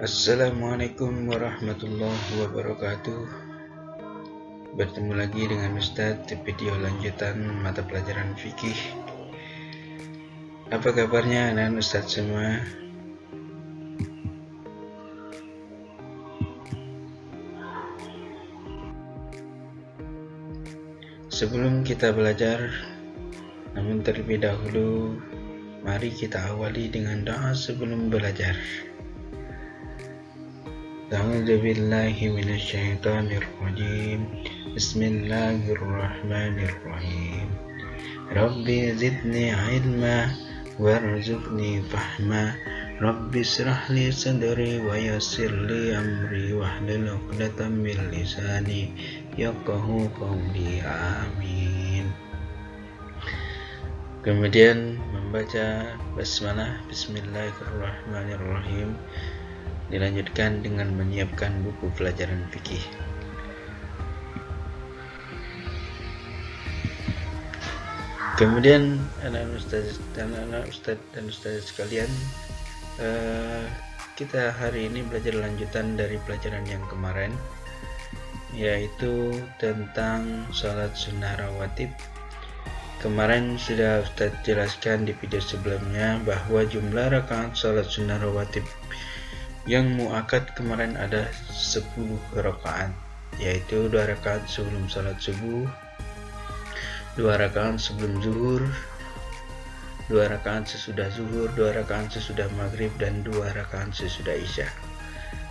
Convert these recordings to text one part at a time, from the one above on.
Assalamualaikum warahmatullahi wabarakatuh. Bertemu lagi dengan Ustadz di video lanjutan mata pelajaran fikih. Apa kabarnya anak Ustadz semua? Sebelum kita belajar, namun terlebih dahulu, mari kita awali dengan doa sebelum belajar. A'udzu billahi minasyaitonir rajim. Bismillahirrahmanirrahim. Rabbi zidni ilma warzuqni fahma. Rabbi israh li sadri wa yassir li amri wahlul 'uqdatam min lisani yafqahu qawli. Amin. Kemudian membaca basmalah Bismillahirrahmanirrahim. Dilanjutkan dengan menyiapkan buku pelajaran fikih. Kemudian anak-anak ustaz dan ustazah sekalian, kita hari ini belajar lanjutan dari pelajaran yang kemarin, yaitu tentang sholat sunnah rawatib. Kemarin sudah Ustaz jelaskan di video sebelumnya bahwa jumlah rakaat sholat sunnah rawatib yang muakkad kemarin ada 10 rakaat, yaitu 2 rakaat sebelum salat subuh, 2 rakaat sebelum zuhur, 2 rakaat sesudah zuhur, 2 rakaat sesudah maghrib, dan 2 rakaat sesudah isya.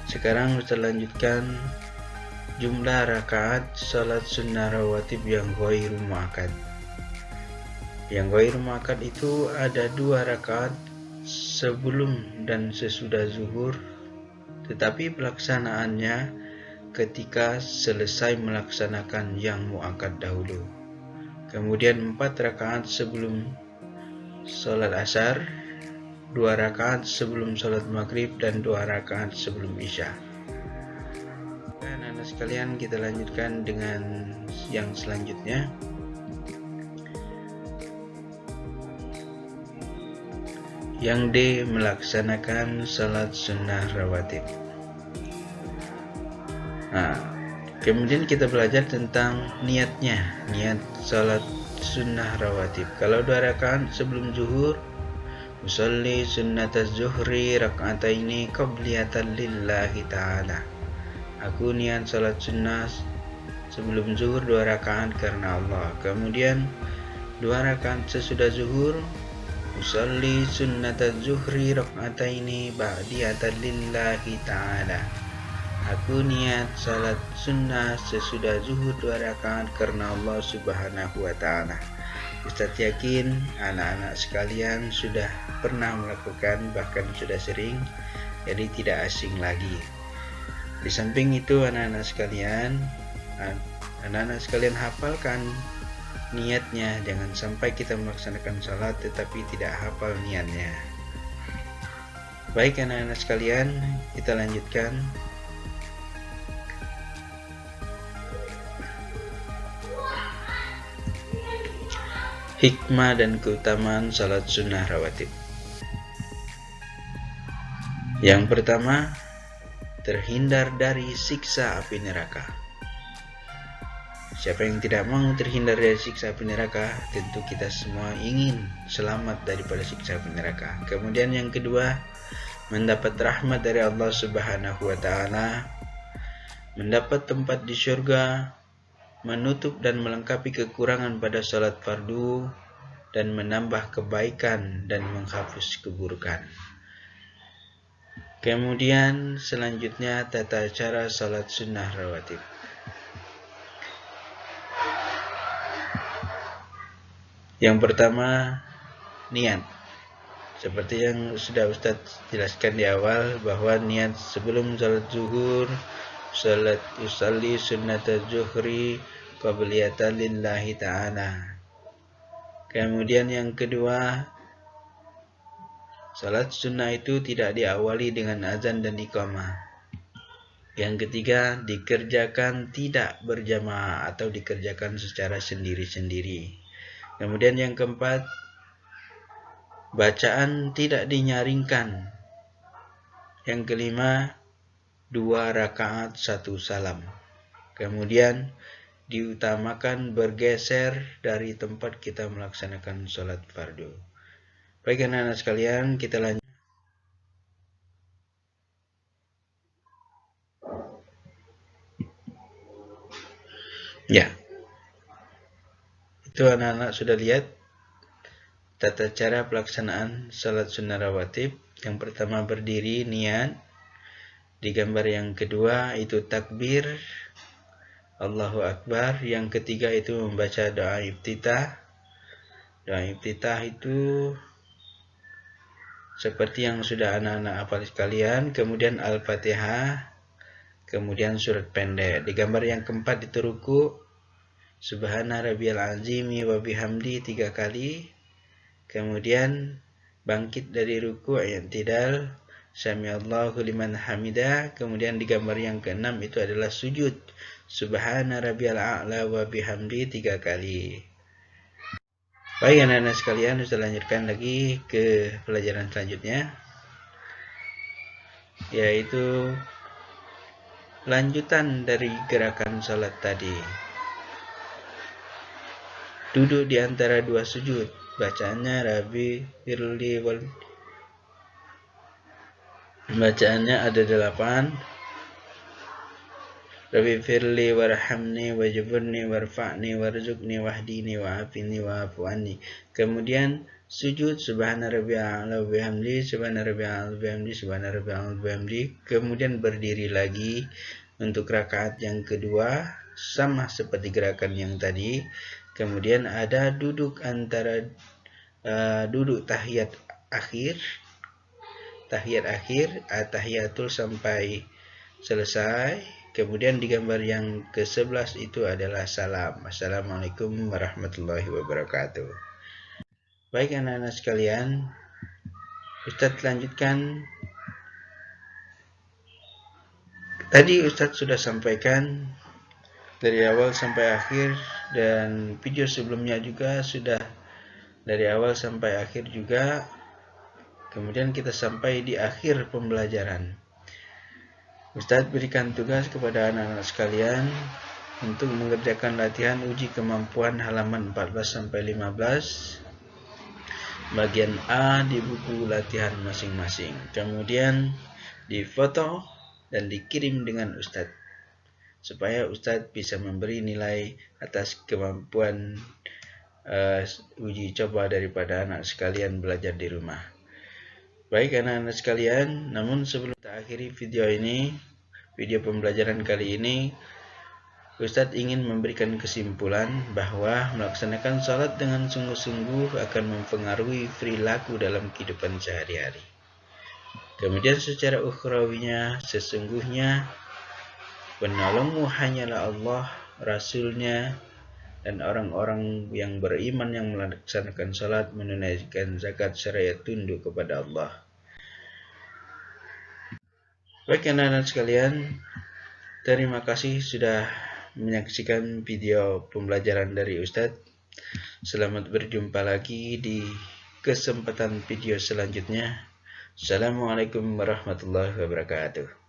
Sekarang kita lanjutkan jumlah rakaat salat sunnah rawatib yang ghairu muakkad. Yang ghairu muakkad itu ada 2 rakaat sebelum dan sesudah zuhur, tetapi pelaksanaannya ketika selesai melaksanakan yang muakkad dahulu. Kemudian 4 rakaat sebelum sholat asar, 2 rakaat sebelum sholat maghrib, dan 2 rakaat sebelum isya. Anak-anak sekalian, kita lanjutkan dengan yang selanjutnya. Yang D, melaksanakan salat sunnah rawatib. Kemudian kita belajar tentang niatnya, niat salat sunnah rawatib. Kalau 2 rakaat sebelum zuhur, usolli sunnataz zuhri rak'ataini qabliyatan lillahi ta'ala. Aku niat salat sunnah sebelum zuhur 2 rakaat karena Allah. Kemudian 2 rakaat sesudah zuhur, usolli sunnataz zuhri rak'ataini ba'diyatan lillahi ta'ala. Aku niat salat sunnah sesudah zuhur 2 rakaat karena Allah subhanahu wa ta'ala. Ustaz yakin anak-anak sekalian sudah pernah melakukan, bahkan sudah sering, jadi tidak asing lagi. Di samping itu anak-anak sekalian hafalkan niatnya. Jangan sampai kita melaksanakan salat tetapi tidak hafal niatnya. Baik anak-anak sekalian, kita lanjutkan. Hikmah dan keutamaan salat sunnah rawatib. Yang pertama, terhindar dari siksa api neraka. Siapa yang tidak mau terhindar dari siksa api neraka? Tentu kita semua ingin selamat daripada siksa api neraka. Kemudian yang kedua, mendapat rahmat dari Allah subhanahu wa ta'ala, mendapat tempat di surga, menutup dan melengkapi kekurangan pada salat fardu, dan menambah kebaikan dan menghapus keburukan. Kemudian selanjutnya tata cara salat sunnah rawatib. Yang pertama, niat. Seperti yang sudah Ustaz jelaskan di awal, bahwa niat sebelum salat zuhur, salat usalli sunnataz zuhri qabliyatan lillahi ta'ala. Kemudian yang kedua, salat sunnah itu tidak diawali dengan azan dan iqamah. Yang ketiga, dikerjakan tidak berjamaah atau dikerjakan secara sendiri-sendiri. Kemudian yang keempat, bacaan tidak dinyaringkan. Yang kelima, 2 rakaat 1 salam. Kemudian diutamakan bergeser dari tempat kita melaksanakan sholat fardu. Baik anak-anak sekalian, kita lanjut. Ya, itu anak-anak sudah lihat tata cara pelaksanaan sholat sunnah rawatib. Yang pertama berdiri, niat. Di gambar yang kedua itu takbir, Allahu Akbar. Yang ketiga itu membaca doa iftitah. Doa iftitah itu seperti yang sudah anak-anak hafal sekalian. Kemudian Al-Fatihah. Kemudian surat pendek. Di gambar yang keempat itu ruku. Subhana rabbiyal azimi wa bihamdi 3 kali. Kemudian bangkit dari ruku, i'tidal, samiallahu liman hamidah. Kemudian di gambar yang keenam itu adalah sujud. Subhana rabbiyal a'la wa bihamdi 3 kali. Baik anak-anak sekalian, kita lanjutkan lagi ke pelajaran selanjutnya, yaitu lanjutan dari gerakan salat tadi. Duduk di antara 2 sujud. Bacaannya Rabbi firli wal. Bacaannya ada 8. Rabbi firli warhamni wajburni warfa'ni warzuqni wahdini wa'afini wa'afu anni. Kemudian sujud subhana rabbiyal a'la wa bihamdi, subhana rabbiyal a'la wa bihamdi, subhana rabbiyal a'la wa bihamdi. Kemudian berdiri lagi untuk rakaat yang kedua, sama seperti gerakan yang tadi. Kemudian ada duduk antara duduk tahiyat akhir, tahiyatul sampai selesai. Kemudian di gambar yang ke-11 itu adalah salam. Assalamualaikum warahmatullahi wabarakatuh. Baik anak-anak sekalian, Ustadz lanjutkan. Tadi Ustadz sudah sampaikan dari awal sampai akhir, dan video sebelumnya juga sudah dari awal sampai akhir juga. Kemudian kita sampai di akhir pembelajaran. Ustadz berikan tugas kepada anak-anak sekalian untuk mengerjakan latihan uji kemampuan halaman 14-15 bagian A di buku latihan masing-masing. Kemudian difoto dan dikirim dengan Ustadz, supaya Ustadz bisa memberi nilai atas kemampuan uji coba daripada anak sekalian belajar di rumah. Baik anak-anak sekalian, namun sebelum kita akhiri video ini, video pembelajaran kali ini, Ustadz ingin memberikan kesimpulan bahwa melaksanakan sholat dengan sungguh-sungguh akan mempengaruhi perilaku dalam kehidupan sehari-hari. Kemudian secara ukhrawinya, sesungguhnya penolongmu hanyalah Allah, Rasulnya, dan orang-orang yang beriman yang melaksanakan salat, menunaikan zakat, seraya tunduk kepada Allah. Baik anak-anak sekalian, terima kasih sudah menyaksikan video pembelajaran dari Ustadz. Selamat berjumpa lagi di kesempatan video selanjutnya. Assalamualaikum warahmatullahi wabarakatuh.